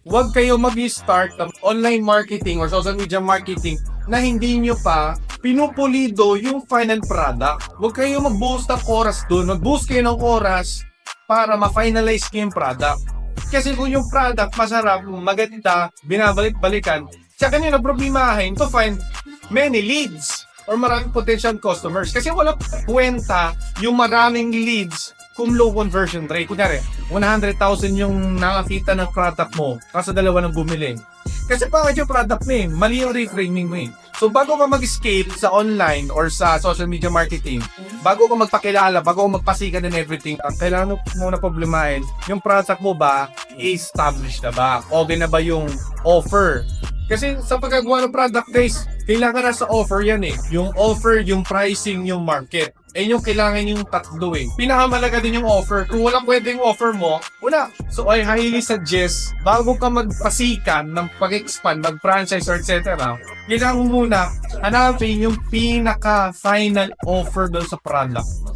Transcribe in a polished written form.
Huwag kayo mag-start ng online marketing or social media marketing na hindi nyo pa pinupulido yung final product. Huwag kayo mag-boost ng oras doon. Mag-boost kayo ng oras para ma-finalize nyo yung product. Kasi kung yung product masarap, maganda, binabalik-balikan, tsaka nyo na problemahin to find many leads or maraming potential customers. Kasi wala kwenta yung maraming leads kung low conversion rate. Kunyari, 100,000 yung nakakita ng product mo kasi dalawa nang bumili. Kasi bakit yung product mo mali yung reframing mo So bago ka mag-scale sa online or sa social media marketing, bago ka magpakilala, bago ka magpasikat and everything, ang kailangan mo muna problemahin, yung product mo ba, established na ba? Okay na ba yung offer? Kasi sa pagkagawa ng product guys, kailangan na sa offer yan Yung offer, yung pricing, yung market. Yung kailangan yung tatlo Pinakamalaga din yung offer. Kung walang pwedeng offer mo, wala. So I highly suggest, bago ka magpasikan ng pag-expand, mag-franchise or etc., kailangan mo muna hanapin yung pinaka-final offer doon sa product.